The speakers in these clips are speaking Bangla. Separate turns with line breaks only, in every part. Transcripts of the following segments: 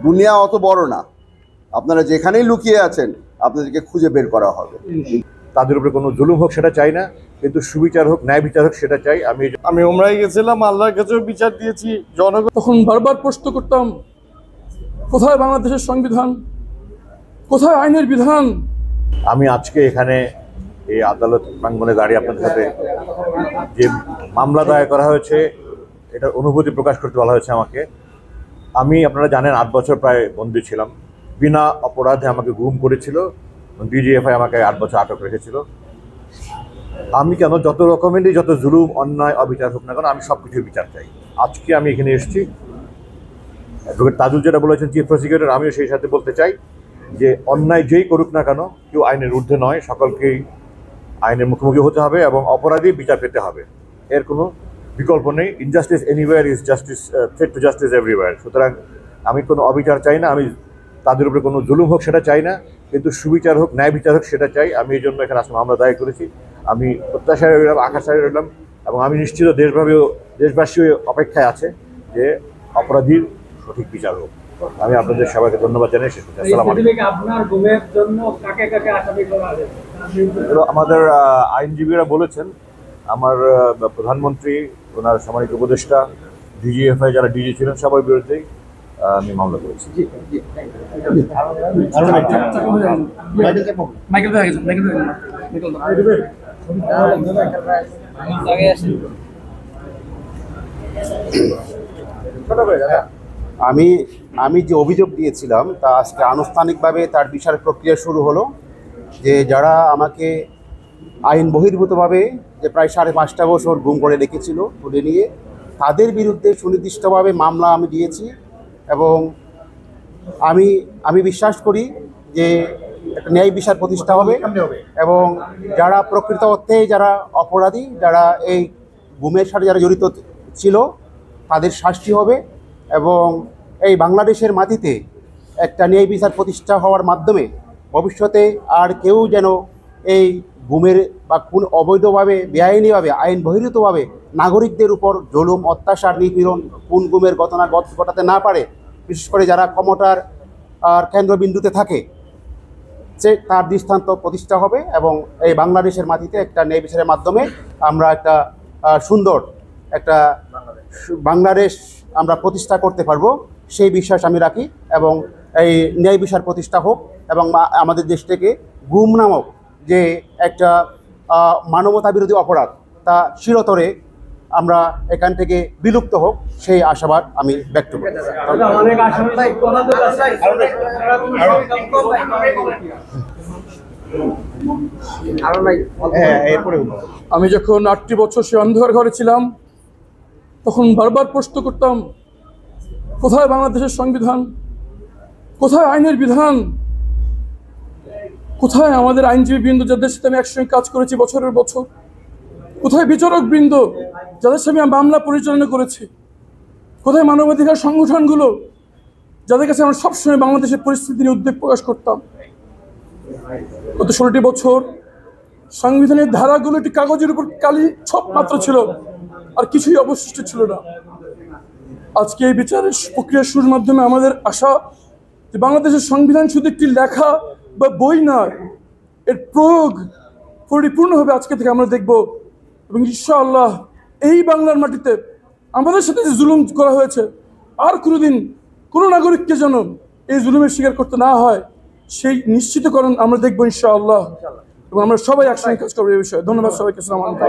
দুনিয়া অত বড় না, আপনারা যেখানেই লুকিয়ে আছেন আপনাদেরকে খুঁজে বের করা হবে।
তাদের উপরে কোনো জুলুম হোক সেটা চাই না, কিন্তু সুবিচার হোক, ন্যায় বিচার হোক সেটা চাই।
আমি উমরায় গেছিলাম, আল্লাহর কাছেও বিচার দিয়েছি। জনগণ
তখন বারবার প্রশ্ন করতাম, কোথায় বাংলাদেশের সংবিধান, কোথায় আইনের বিধান।
আমি আজকে এখানে এই আদালত প্রাঙ্গণে দাঁড়িয়ে আপনাদের সাথে যে মামলা দায়ের করা হয়েছে এটার অনুভূতি প্রকাশ করতে বলা হয়েছে আমাকে। আপনারা জানেন 8 বছর প্রায় বন্দী ছিলাম, বিনা অপরাধে আমাকে গুম করেছিল, ডিজিএফআই আমাকে 8 বছর আটক রেখেছিল। আমি কেন যত রকমেরই যত জুলুম অন্যায় অবিচার হোক না কেন আমি সব কিছুর বিচার চাই। আজকে আমি এখানে এসেছি, অ্যাডভোকেট তাজুল যেটা বলেছেন চিফ প্রসিকিউটর, আমিও সেই সাথে বলতে চাই যে অন্যায় যেই করুক না কেন কেউ আইনের ঊর্ধ্বে নয়, সকলকেই আইনের মুখোমুখি হতে হবে এবং অপরাধী বিচার পেতে হবে, এর কোনো বিকল্প নেই। Injustice anywhere is justice, threat to justice everywhere. সুতরাং আমি কোনো অবিচার চাই না, আমি তাদের উপরে কোনো জুলুম হোক সেটা চাই না, কিন্তু সুবিচার হোক, ন্যায় বিচার হোক সেটা চাই। আমি এই জন্য এখানে আসলে মামলা দায়ের করেছি। আমি প্রত্যাশায় রইলাম, আকাশায় রইলাম, এবং আমি নিশ্চিত দেশবাসী অপেক্ষায় আছে যে অপরাধীর সঠিক বিচার হোক। আমি আপনাদের সবাইকে ধন্যবাদ জানাই। শেষ করছি। আসসালামু আলাইকুম। আমাদের আইনজীবীরা বলেছেন, আমার প্রধানমন্ত্রী, ওনার সামরিক উপদেষ্টা, ডিজিএফআই যারা ডিজি ছিলেন সবার বিরুদ্ধেই আমি মামলা করেছি।
আমি যে অভিযোগ দিয়েছিলাম তা আজকে আনুষ্ঠানিকভাবে তার বিচার প্রক্রিয়া শুরু হলো। যে যারা আমাকে আইন বহির্ভূতভাবে যে প্রায় 5.5 বছর গুম করে রেখেছিল তুলে নিয়ে, তাদের বিরুদ্ধে সুনির্দিষ্টভাবে মামলা আমি দিয়েছি। এবং আমি বিশ্বাস করি যে একটা ন্যায় বিচার প্রতিষ্ঠা হবে এবং যারা প্রকৃত অর্থে যারা অপরাধী, যারা এই গুমের সাথে যারা জড়িত ছিল তাদের শাস্তি হবে এবং এই বাংলাদেশের মাটিতে একটা ন্যায় বিচার প্রতিষ্ঠা হওয়ার মাধ্যমে ভবিষ্যতে আর কেউ যেন এই গুমের বা কোন অবৈধভাবে বেআইনিভাবে আইন বহির্ভূতভাবে নাগরিকদের উপর জুলুম, অত্যাচার, নিপীড়ন, কোন গুমের ঘটনা ঘটাতে না পারে। বিশেষ করে যারা ক্ষমতার কেন্দ্রবিন্দুতে থাকে, সে তার দৃষ্টান্ত প্রতিষ্ঠা হবে এবং এই বাংলাদেশের মাটিতে একটা ন্যায় বিচারের মাধ্যমে আমরা একটা সুন্দর একটা বাংলাদেশ আমরা প্রতিষ্ঠা করতে পারবো, সেই বিশ্বাস আমি রাখি। এবং এই ন্যায় বিচার প্রতিষ্ঠা হোক এবং আমাদের দেশ থেকে গুম নামক যে একটা মানবতা বিরোধী অপরাধ তা চিরতরে আমরা এখান থেকে বিলুপ্ত হোক, সেই আশাবাদ আমি ব্যক্ত করি।
আমি যখন 8টি বছর সে অন্ধকার ঘরে ছিলাম তখন বারবার প্রশ্ন করতাম, কোথায় বাংলাদেশের সংবিধান, কোথায় আইনের বিধান, কোথায় আমাদের আইনজীবী বৃন্দ যাদের সাথে আমি একসঙ্গে কাজ করেছি বছরের বছর, কোথায় বিচারক বৃন্দ যাদের সাথে আমি মামলা পরিচালনা করেছি, কোথায় মানবাধিকার সংগঠনগুলো যাদের কাছে আমরা সবসময় বাংলাদেশের পরিস্থিতি নিয়ে উদ্বেগ প্রকাশ করতাম। গত 16টি বছর সংবিধানের ধারাগুলো একটি কাগজের উপর কালি ছপ মাত্র ছিল, আর কিছুই অবশিষ্ট ছিল না। আজকে এই বিচারের প্রক্রিয়া শুরুর মাধ্যমে আমাদের আশা যে বাংলাদেশের সংবিধান শুধু একটি লেখা বা বই নয়, এর প্রয়োগ পরিপূর্ণভাবে আজকে থেকে আমরা দেখব। এবং ইনশাআল্লাহ এই বাংলার মাটিতে আমাদের সাথে যে জুলুম করা হয়েছে আর কোনোদিন কোনো নাগরিককে যেন এই জুলুমের শিকার করতে না হয়, সেই নিশ্চিতকরণ আমরা দেখবো ইনশাআল্লাহ। এবং আমরা সবাই একসঙ্গে কাজ করবো এই বিষয়ে। ধন্যবাদ সবাইকে। আসসালামু আলাইকুম।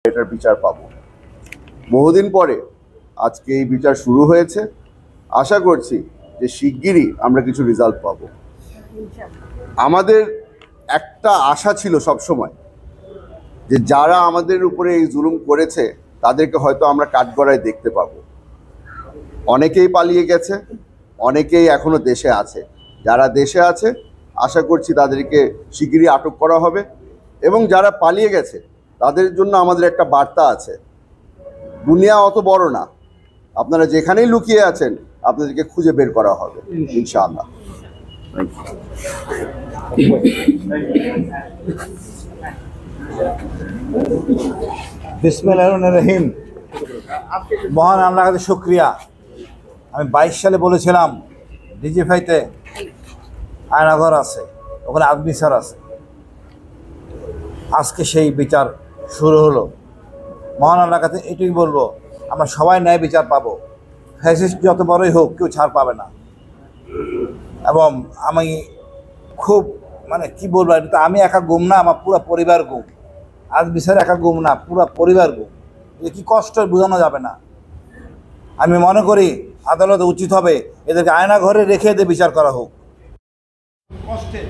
এটার বিচার পাবো। বহুদিন পরে আজকে এই বিচার শুরু হয়েছে। আশা করছি যে শিগগিরই আমরা কিছু রেজাল্ট পাবো। আমাদের একটা আশা ছিল সবসময় যে যারা আমাদের উপরে এই জুলুম করেছে তাদেরকে হয়তো আমরা কাঠগড়ায় দেখতে পাবো। অনেকেই পালিয়ে গেছে, অনেকেই এখনো দেশে আছে। যারা দেশে আছে আশা করছি তাদেরকে শিগগিরই আটক করা হবে। এবং যারা পালিয়ে গেছে তাদের জন্য আমাদের একটা বার্তা আছে, দুনিয়া অত বড় না, আপনারা যেখানেই লুকিয়ে আছেন আপনাদেরকে খুঁজে বের করা হবে ইনশাআল্লাহ। Thank you.
বিসমিল্লাহির রহমানির রহিম। মহান আল্লাহর কাছে শুকরিয়া। আমি 22 সালে বলেছিলাম ডিজিফাইতে আয়নাঘর আছে, ওখানে আদমি স্যার আছে। আজকে সেই বিচার শুরু হলো। মহান আল্লাহর কাছে এটুকুই বলবো, আমরা সবাই ন্যায় বিচার পাবো। ফ্যাসিস্ট যত বড়ই হোক, কেউ ছাড় পাবে না। এবং আমি খুব কি বলবো, এটা তো আমি একা গুম না, আমার পুরো পরিবার গুম। আজ বিচার একা গুম না, পুরো পরিবার গুম। এটা কি কষ্ট বোঝানো যাবে না। আমি মনে করি আদালতে উচিত হবে এদেরকে আয়না ঘরে রেখে এদের বিচার করা হোক, কষ্টে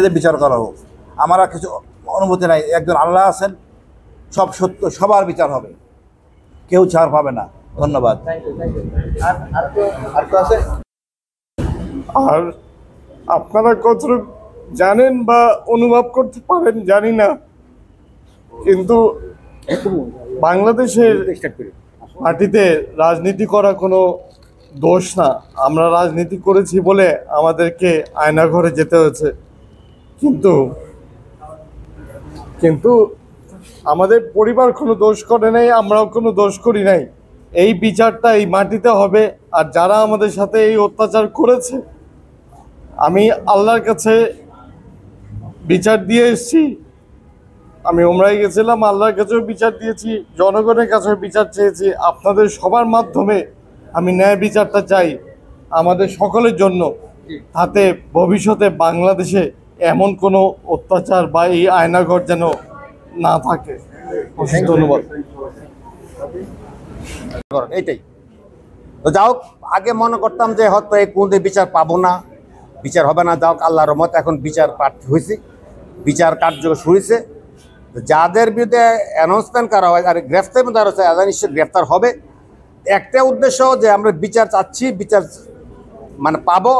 এদের বিচার করা হোক। আমার আর কিছু অনুমতি নাই। একজন আল্লাহ আছেন, সব সত্য, সবার বিচার হবে, কেউ ছাড় পাবে না। ধন্যবাদ।
আর আপনারা কতটুকু জানেন বা অনুভব করতে পারেন জানি না, কিন্তু বাংলাদেশের মাটিতে রাজনীতি করা কোনো দোষ না। আমরা রাজনীতি করেছি বলে আমাদেরকে আয়নাঘরে যেতে হয়েছে, কিন্তু আমাদের পরিবার কোনো দোষ করে নাই, আমরাও কোনো দোষ করি নাই। এই বিচারটা এই মাটিতে হবে। আর যারা আমাদের সাথে এই অত্যাচার করেছে, আমি আল্লাহর কাছে বিচার দিয়ে এসেছি। আমি ওমরায় গেছিলাম, আল্লাহর কাছেও বিচার দিয়েছি, জনগণের কাছেও বিচার চেয়েছি। আপনাদের সবার মাধ্যমে আমি ন্যায় বিচারটা চাই আমাদের সকলের জন্য, তাতে ভবিষ্যতে বাংলাদেশে এমন কোনো অত্যাচার বা এই আয়নাঘর যেন না থাকে। ধন্যবাদ।
এইটাই তো যাও, আগে মনে করতাম যে হয়তো এই কোন বিচার পাবো না, বিচার হবে না। যাও, আল্লাহর রহমতে এখন বিচার প্রার্থী হয়েছে, বিচার কার্য শুরুছে। যাদের বিরুদ্ধে অ্যানাউন্সমেন্ট করা হয় আর গ্রেফতার মধ্যে হচ্ছে, নিশ্চয়ই গ্রেফতার হবে। একটা উদ্দেশ্য যে আমরা বিচার চাচ্ছি, বিচার পাবো।